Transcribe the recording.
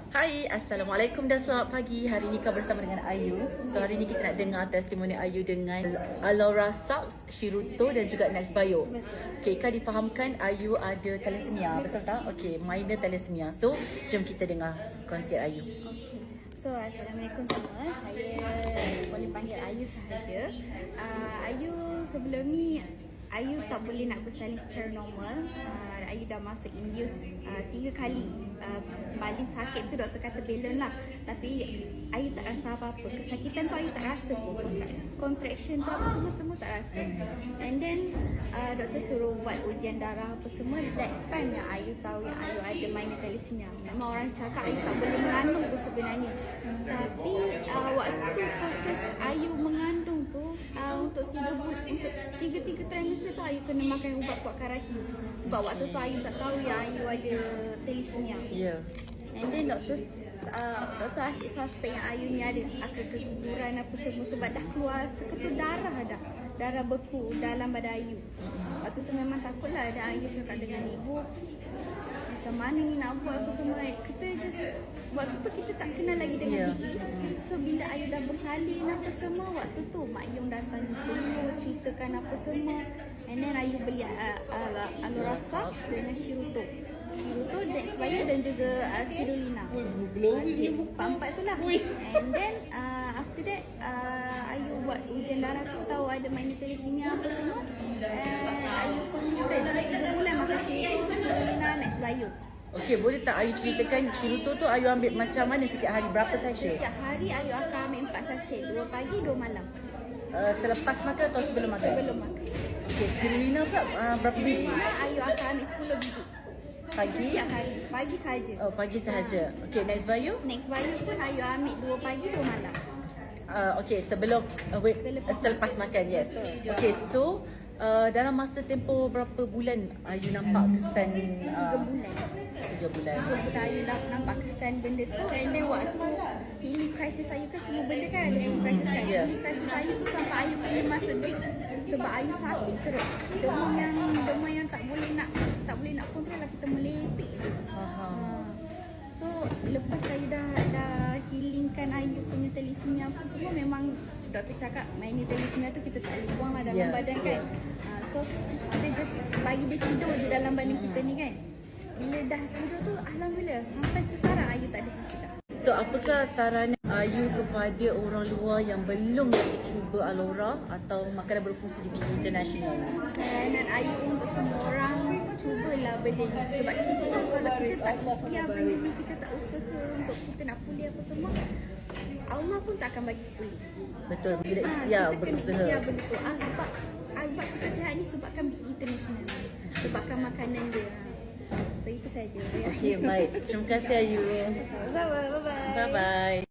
Hai, Assalamualaikum dan selamat pagi. Hari ini kau bersama dengan Ayu. So hari ini kita nak dengar testimoni Ayu dengan Alora Socks, Shiruto dan juga Next Bio. Okay, kau difahamkan Ayu ada thalassemia, betul tak? Okay, minor thalassemia. So, jom kita dengar konsep Ayu. Okay. So, Assalamualaikum semua. Saya boleh panggil Ayu sahaja. Ayu sebelum ni, Ayu tak boleh nak bersalin secara normal. Ayu dah masuk induce 3 kali. Paling sakit tu doktor kata balon lah. Tapi Ayu tak rasa apa-apa. Kesakitan tu Ayu tak rasa pun. Contraction tu apa semua tak rasa. And then doktor suruh buat ujian darah apa semua. That time yang Ayu tahu yang Ayu ada minor thalassemia. Memang orang cakap Ayu tak boleh mengandung tu sebenarnya. Tapi waktu proses Ayu mengandung tu untuk 3 bulan, untuk 3 trimester tu Ayu kena makan ubat kuatkan rahim. Sebab waktu tu Ayu tak tahu yang Ayu ada thalassemia. Ya. And then Dr. Ashik suspek yang Ayu ni ada keguguran apa semua sebab dah keluar seketul darah beku dalam badan Ayu. Waktu tu memang takutlah, dan Ayu cakap dengan ibu, macam mana ni nak buat apa semua. Kita just, waktu tu kita tak kenal lagi dengan BE. So bila Ayu dah bersalin apa semua, waktu tu Mak Yung datang jumpa, ceritakan apa semua. And then Ayu beli Alora Socks dengan Shiruto, Next Bio dan juga Spirulina. Empat tu lah. And then after that Ayu buat ujian darah tu, tahu ada minor thalassemia apa semua. Ayu konsisten 3 bulan makan Shiruto, Spirulina, Next Bio. Okey, boleh tak Ayu ceritakan Shiruto tu Ayu ambil macam mana setiap hari? Berapa sachet? Setiap hari Ayu akan ambil 4 sachet, 2 pagi, 2 malam. Selepas makan atau sebelum makan? Sebelum makan. Okey, Spirulina pula berapa biji? Spirulina Ayu akan ambil 10 biji. Pagi? Setiap hari, pagi sahaja. Oh, pagi sahaja. Okey, Next Bio? Next Bio pun Ayu ambil 2 pagi, 2 malam. Okey, selepas makan, yes. Okey, so dalam masa tempoh berapa bulan Ayu nampak kesan? 3 bulan. 3 bulan. 3 bulan Ayu dah nampak kesan benda tu. And then waktu healing crisis Ayu kan, semua benda kan ada healing crisis kan. Healing crisis Ayu tu sampai Ayu kena masuk drip sebab Ayu sakit teruk. Demam yang tak boleh nak kontrol lah, kita melepek je. So lepas Ayu dah healingkan Ayu punya thalassemia apa tu semua, memang doktor cakap minor thalassemia tu kita tak boleh buang lah dalam badan kan. So kita just bagi dia tidur je dalam badan kita ni kan. Bila dah tidur tu, alhamdulillah sampai sekarang Ayu tak ada sakit dah. So apakah saranan Ayu kepada orang luar yang belum lagi cuba Alora atau makanan berfungsi di BE International? Saranan Ayu untuk semua orang, cubalah benda ni. Sebab kita, kalau kita tak ikhtiar benda ni, kita tak usaha untuk kita nak pulih apa semua, Allah pun tak akan bagi pulih. Betul, So, bila kita ikhtiar kena berusaha. ikhtiar benda tu. Sebab kita sihat ni sebabkan BE International, sebabkan makanan dia. So itu saja. Okey, baik. Terima kasih Ayu. Sama-sama, bye-bye. Bye-bye.